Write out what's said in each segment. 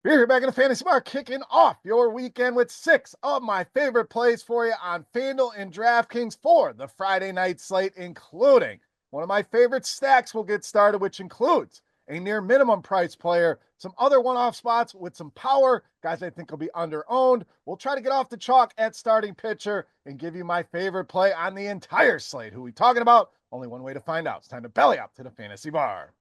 We're here back in the Fantasy Bar, kicking off your weekend with 6 of my favorite plays for you on FanDuel and DraftKings for the Friday night slate, including one of my favorite stacks we'll get started, which includes a near minimum price player, some other one-off spots with some power, guys I think will be under-owned. We'll try to get off the chalk at starting pitcher and give you my favorite play on the entire slate. Who we talking about? Only one way to find out. It's time to belly up to the Fantasy Bar.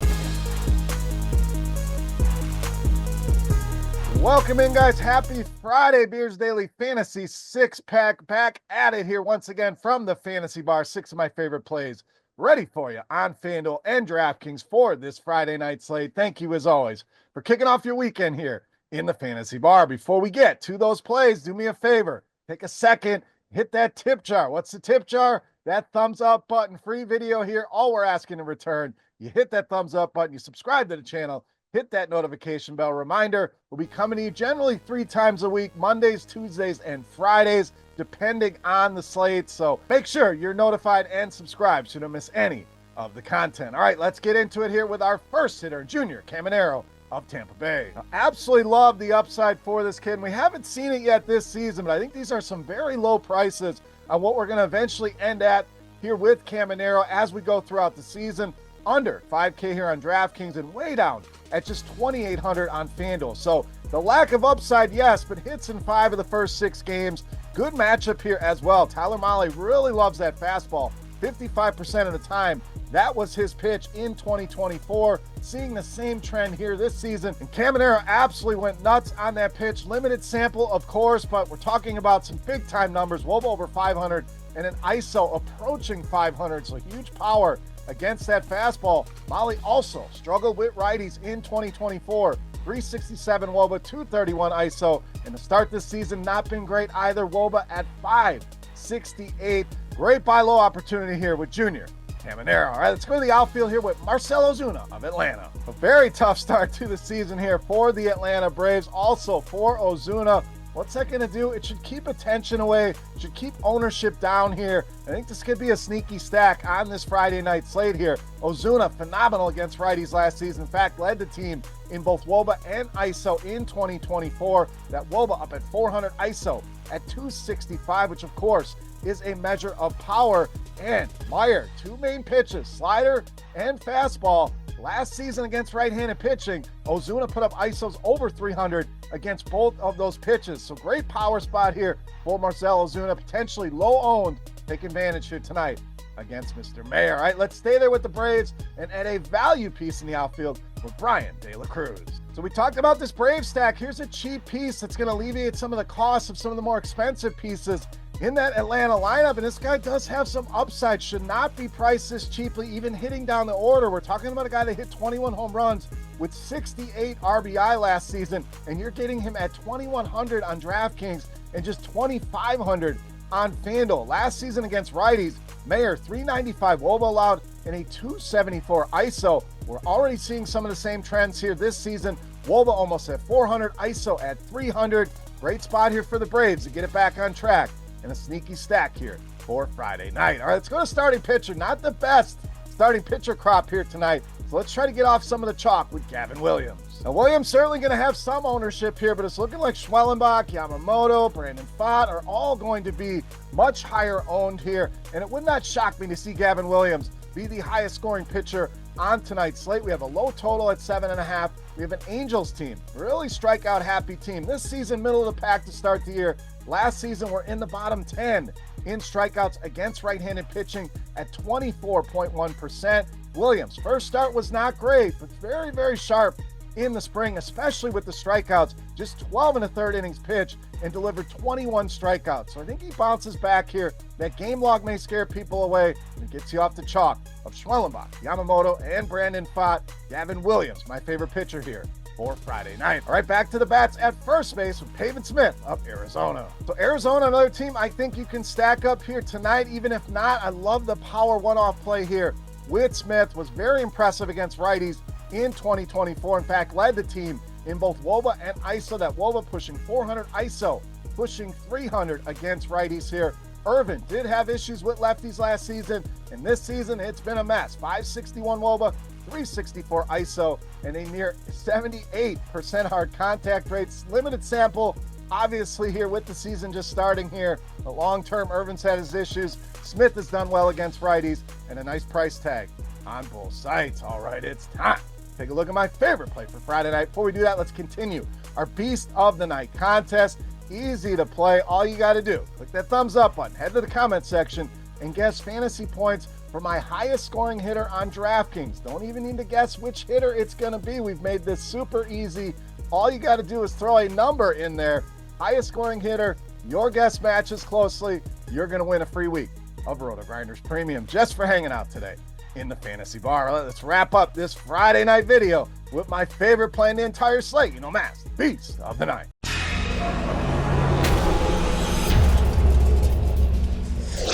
Welcome in, guys. Happy Friday. Beers Daily Fantasy six-pack back at it here once again from the Fantasy Bar. 6 of my favorite plays ready for you on FanDuel and DraftKings for this Friday night slate. Thank you, as always, for kicking off your weekend here in the Fantasy Bar. Before we get to those plays, do me a favor. Take a second, hit that tip jar. What's the tip jar? That thumbs up button. Free video here. All we're asking in return, you hit that thumbs up button, you subscribe to the channel, hit that notification bell. Reminder, we'll be coming to you generally 3 times a week, Mondays, Tuesdays, and Fridays, depending on the slate. So make sure you're notified and subscribed so you don't miss any of the content. All right, let's get into it here with our first hitter, Junior Caminero of Tampa Bay. I absolutely love the upside for this kid. And we haven't seen it yet this season, but I think these are some very low prices on what we're going to eventually end at here with Caminero as we go throughout the season. Under 5K here on DraftKings and way down at just 2,800 on FanDuel. So the lack of upside, yes, but hits in 5 of the first 6 games. Good matchup here as well. Tyler Mahle really loves that fastball. 55% of the time, that was his pitch in 2024. Seeing the same trend here this season. And Caminero absolutely went nuts on that pitch. Limited sample, of course, but we're talking about some big-time numbers. WOBA over 500 and an ISO approaching 500, so huge power against that fastball. Mahle also struggled with righties in 2024. 367 WOBA, 231 ISO. And to start this season, not been great either. WOBA at 568. Great buy low opportunity here with Junior Caminero. All right, let's go to the outfield here with Marcell Ozuna of Atlanta. A very tough start to the season here for the Atlanta Braves. Also for Ozuna. What's that going to do? It should keep attention away. It should keep ownership down here. I think this could be a sneaky stack on this Friday night slate here. Ozuna, phenomenal against righties last season. In fact, led the team in both WOBA and ISO in 2024. That WOBA up at 400, ISO at 265, which of course is a measure of power. And Meyer, 2 main pitches, slider and fastball. Last season against right-handed pitching, Ozuna put up ISOs over 300 against both of those pitches. So great power spot here for Marcell Ozuna, potentially low-owned. Take advantage here tonight against Mr. Mayer. All right, let's stay there with the Braves and at a value piece in the outfield with Brian De La Cruz. So we talked about this Brave stack. Here's a cheap piece that's going to alleviate some of the costs of some of the more expensive pieces in that Atlanta lineup, and this guy does have some upside. Should not be priced this cheaply, even hitting down the order. We're talking about a guy that hit 21 home runs with 68 RBI last season, and you're getting him at 2,100 on DraftKings and just 2,500 on FanDuel. Last season against righties, Mayer 395 WOBA allowed and a 274 ISO. We're already seeing some of the same trends here this season. WOBA almost at 400, ISO at 300. Great spot here for the Braves to get it back on track. And a sneaky stack here for Friday night. All right, let's go to starting pitcher. Not the best starting pitcher crop here tonight. So let's try to get off some of the chalk with Gavin Williams. Now, Williams certainly going to have some ownership here, but it's looking like Schwellenbach, Yamamoto, Brandon Pfaadt are all going to be much higher owned here. And it would not shock me to see Gavin Williams be the highest scoring pitcher on tonight's slate. We have a low total at 7.5. We have an Angels team, really strikeout happy team. This season, middle of the pack to start the year. Last season, we're in the bottom 10 in strikeouts against right-handed pitching at 24.1%. Williams, first start was not great, but very, very sharp in the spring, especially with the strikeouts. Just 12 and a third innings pitch and delivered 21 strikeouts. So I think he bounces back here. That game log may scare people away and it gets you off the chalk of Schwellenbach, Yamamoto, and Brandon Pfaadt. Gavin Williams, my favorite pitcher here for Friday night. All right, back to the bats at first base with Pavin Smith of Arizona. So Arizona, another team I think you can stack up here tonight. Even if not, I love the power one-off play here with Smith. Was very impressive against righties in 2024. In fact, led the team in both WOBA and ISO. That WOBA pushing 400, ISO pushing 300 against righties here. Irvin did have issues with lefties last season, and this season it's been a mess. 561 WOBA, 364 ISO, and a near 78% hard contact rates. Limited sample, obviously, here with the season just starting here. The long-term, Irvin's had his issues. Smith has done well against righties, and a nice price tag on both sides. All right, it's time. Take a look at my favorite play for Friday night. Before we do that, let's continue our Beast of the Night contest. Easy to play. All you got to do, click that thumbs up button, head to the comment section, and guess fantasy points for my highest scoring hitter on DraftKings. Don't even need to guess which hitter it's going to be. We've made this super easy. All you got to do is throw a number in there. Highest scoring hitter, your guess matches closely. You're going to win a free week of RotoGrinders Premium just for hanging out today in the Fantasy Bar. Let's wrap up this Friday night video with my favorite play in the entire slate. You know, Mass, Beast of the Night.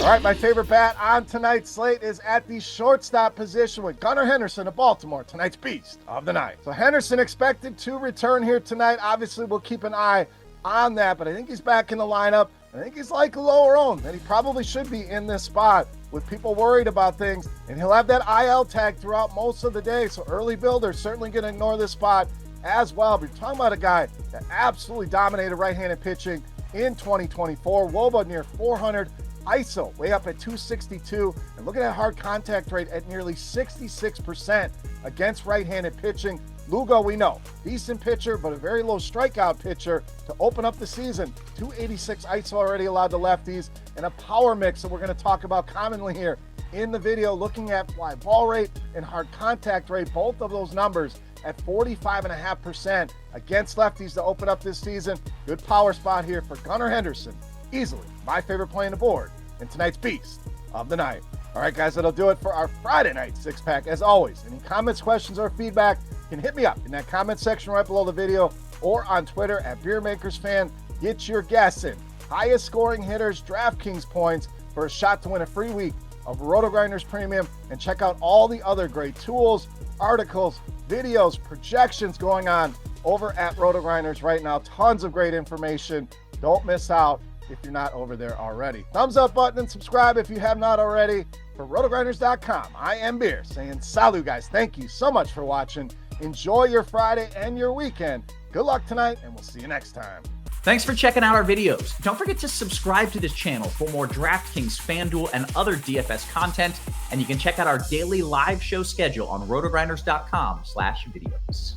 All right, my favorite bat on tonight's slate is at the shortstop position with Gunnar Henderson of Baltimore, tonight's Beast of the Night. So Henderson expected to return here tonight. Obviously, we'll keep an eye on that, but I think he's back in the lineup. I think he's likely lower owned, and he probably should be in this spot with people worried about things, and he'll have that IL tag throughout most of the day, so early builders certainly going to ignore this spot as well. But you're talking about a guy that absolutely dominated right-handed pitching in 2024. WOBA near 400, ISO way up at 262, and look at that hard contact rate at nearly 66% against right-handed pitching. Lugo, we know, decent pitcher, but a very low strikeout pitcher to open up the season. 286 ISO already allowed to lefties, and a power mix that we're going to talk about commonly here in the video, looking at fly ball rate and hard contact rate, both of those numbers at 45.5% against lefties to open up this season. Good power spot here for Gunnar Henderson. Easily my favorite play on the board in tonight's Beast of the Night. All right, guys, that'll do it for our Friday night six-pack. As always, any comments, questions, or feedback, you can hit me up in that comment section right below the video or on Twitter at Beermakersfan. Get your guess in. Highest scoring hitters, DraftKings points for a shot to win a free week of RotoGrinders Premium, and check out all the other great tools, articles, videos, projections going on over at RotoGrinders right now. Tons of great information. Don't miss out if you're not over there already. Thumbs up button and subscribe if you have not already. For RotoGrinders.com, I am Beer saying salut, guys. Thank you so much for watching. Enjoy your Friday and your weekend. Good luck tonight, and we'll see you next time. Thanks for checking out our videos. Don't forget to subscribe to this channel for more DraftKings, FanDuel, and other DFS content. And you can check out our daily live show schedule on RotoGrinders.com/videos.